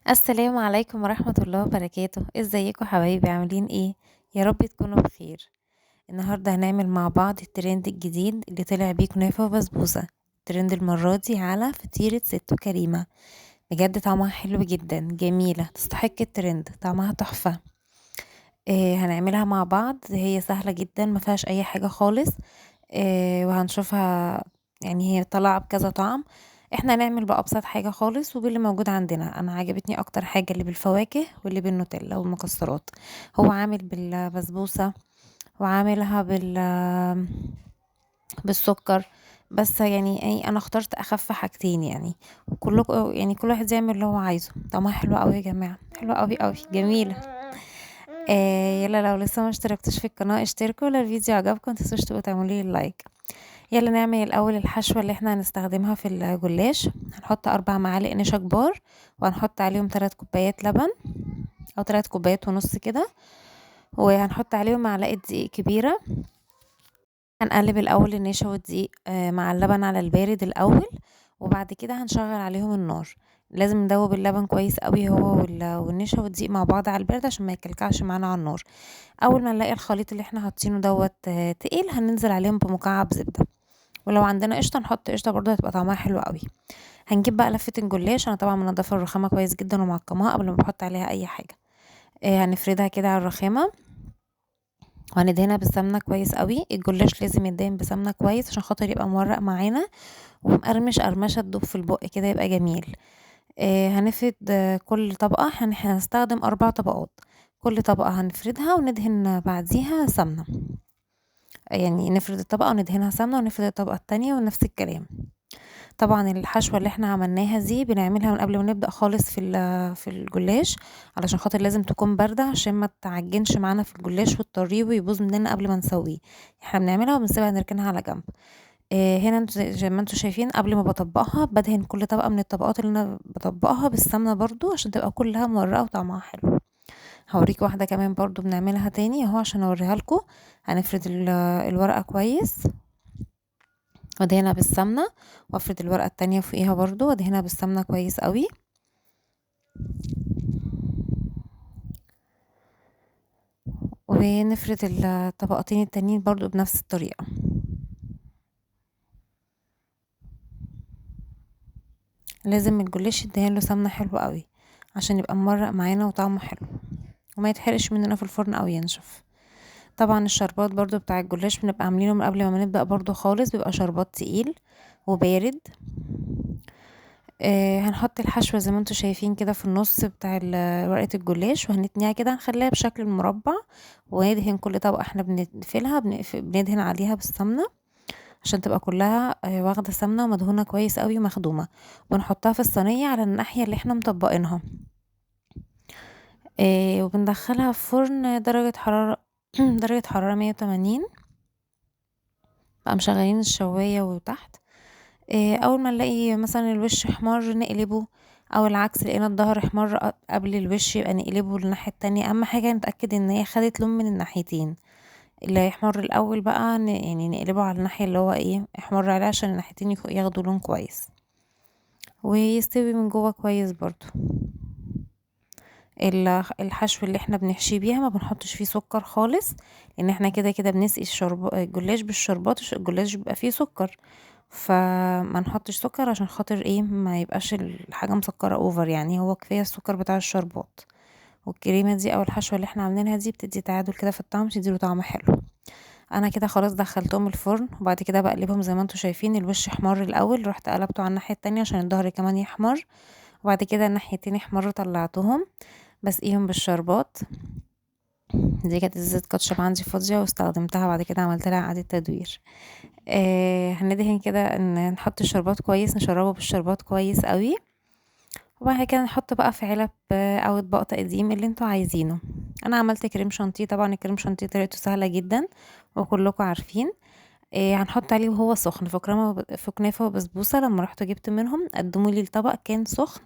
السلام عليكم ورحمة الله وبركاته، ازيكم حبايبي عاملين ايه؟ يا رب تكونوا بخير. النهاردة هنعمل مع بعض الترند الجديد اللي طلع بيه كنافة وبسبوسة. الترند المرة دي على فطيرة ست كريمة. بجد طعمها حلو جدا، جميلة، تستحق الترند، طعمها تحفة. هنعملها مع بعض، هي سهلة جدا، ما فيهاش اي حاجة خالص. وهنشوفها. يعني هي طالعة بكذا طعم. احنا هنعمل بأبسط حاجة خالص وباللي موجود عندنا. انا عجبتني اكتر حاجة اللي بالفواكه واللي بالنوتيلا والمكسرات. هو عامل بالبسبوسة وعاملها بالسكر. بس يعني ايه، انا اخترت اخف حاجتين يعني. وكلكم يعني كل واحد يعمل اللي هو عايزه. طعمها حلو قوي يا جماعة، حلو قوي قوي، جميلة. يلا لو لسه ما اشتركتش في القناة اشتركوا، لو الفيديو عجبكم متنسوش تبقوا تعملوا لي لايك. يلا نعمل الاول الحشوة اللي احنا هنستخدمها في الجلاش. هنحط 4 معالق نشا كبار، وهنحط عليهم 3 كوبايات لبن، او 3 كوبايات ونص كده. وهنحط عليهم معلقة دقيق كبيرة. هنقلب الاول النشا والدقيق مع اللبن على البارد الاول. وبعد كده هنشغل عليهم النار. لازم ندوب اللبن كويس قوي هو والنشا والدقيق مع بعض على البارد عشان ما يكلكعش معانا على النار. اول ما نلاقي الخليط اللي احنا حاطينه دوت تقيل، هننزل عليهم بمكعب زبدة. ولو عندنا قشطه نحط قشطه برضه، هتبقى طعمها حلو قوي. هنجيب بقى لفه الجلاش. انا طبعا منضفه الرخامه كويس جدا ومعقماها قبل ما بحط عليها اي حاجه. هنفردها كده على الرخامه. وهندهنها بالسمنه كويس قوي. الجلاش لازم يدهن بسمنه كويس عشان خاطر يبقى مورق معانا ومقرمش قرمشه تدوب في البق كده، يبقى جميل. هنفرد كل طبقه. هنستخدم 4 طبقات. كل طبقه هنفردها وندهن بعديها سمنه. يعني نفرد الطبقه وندهنها سمنه، ونفرد الطبقه التانية ونفس الكلام. طبعا الحشوة اللي احنا عملناها دي بنعملها من قبل ما نبدأ خالص في الجلاش. علشان خاطر لازم تكون باردة عشان ما تعجنش معانا في الجلاش وتطريه ويبوظ مننا قبل ما نسويه. احنا بنعملها وبنسيبها نركنها على جنب. هنا انتوا زي ما انتوا شايفين، قبل ما بطبقها بدهن كل طبقة من الطبقات اللي انا بطبقها بالسمنة برضو عشان تبقى كلها مورقة وطعمها حلو. هوريك واحدة كمان برضو بنعملها تاني اهو عشان اوريها لكم. هنفرد الورقة كويس وادهنها بالسمنة. وافرد الورقة التانية فوقيها برضو وادهنها بالسمنة كويس قوي. ونفرد الطبقتين التانيين برضو بنفس الطريقة. لازم الجلاش يدهن له سمنة حلوة قوي عشان يبقى مورق معانا وطعمه حلو وما يتحرقش مننا في الفرن او ينشف. طبعا الشربات برضو بتاع الجلاش بنبقى عاملينه من قبل ما نبدأ برضو خالص، بيبقى شربات تقيل وبارد. هنحط الحشوة زي ما انتوا شايفين كده في النص بتاع ورقة الجلاش، وهنتنيها كده نخليها بشكل المربع. وندهن كل طبقة احنا بنقفلها بندهن عليها بالسمنة عشان تبقى كلها واخدة سمنة ومدهونة كويس قوي ومخدومة. ونحطها في الصينية على الناحية اللي احنا مطبقينها. وبندخلها في فرن درجة حرارة درجة حرارة 180. بقى مشغلين الشواية وتحت. اول ما نلاقي مثلا الوش احمر نقلبه، او العكس لقينا الظهر احمر قبل الوش يبقى نقلبه للناحية التانية. اهم حاجة نتأكد ان هي خدت لون من الناحيتين. اللي هيحمر الاول بقى يعني نقلبه على الناحية اللي هو ايه احمر عليه عشان الناحيتين ياخدوا لون كويس ويستوي من جوه كويس برضو. الحشو اللي احنا بنحشي بيها ما بنحطش فيه سكر خالص، لان احنا كده كده بنسقي الجلاش بالشربات. الجلاش بيبقى فيه سكر، فما نحطش سكر عشان خاطر ايه ما يبقاش الحاجة مسكرة اوفر. يعني هو كفاية السكر بتاع الشربات. والكريمة دي او الحشوة اللي احنا عاملينها دي بتدي تعادل كده في الطعم، تديله طعم حلو. انا كده خلاص دخلتهم الفرن، وبعد كده بقلبهم زي ما انتوا شايفين. الوش احمر الاول، رحت قلبته على الناحية التانية عشان الظهر كمان يحمر. وبعد كده الناحيتين يحمروا طلعتهم بسقيهم بالشربات. دي كانت ازازة كاتشب عندي فاضية واستخدمتها، بعد كده عملت لها اعادة تدوير. هندهن كده ان نحط الشربات كويس، نشربه بالشربات كويس قوي. وبعد كده نحط بقى في علب او اطباق تقديم اللي انتوا عايزينه. انا عملت كريم شانتيه. طبعا الكريم شانتيه طريقته سهلة جدا وكلكم عارفين. هنحط عليه وهو سخن. في كنافة وبسبوسة لما رحت جبت منهم قدموا لي الطبق كان سخن،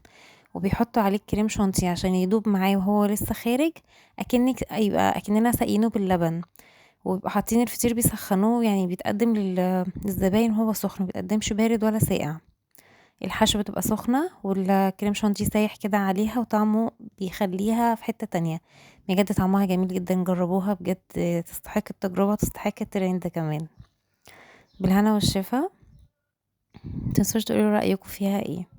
وبيحطوا عليه الكريم شانتيه عشان يدوب معاه وهو لسه خارج. اكننا ساقينه باللبن. وبيبقوا حاطين الفطير بيسخنوه، يعني بيتقدم للزباين وهو سخن، مبيتقدمش بارد ولا ساقع. الحشو بتبقى سخنة والكريم شانتيه سايح كده عليها، وطعمه بيخليها في حتة تانية. بجد طعمها جميل جدا، جربوها بجد، تستحق التجربة، تستحق الترند كمان. بالهنا والشفا. متنسوش تقولوا رأيكم فيها ايه.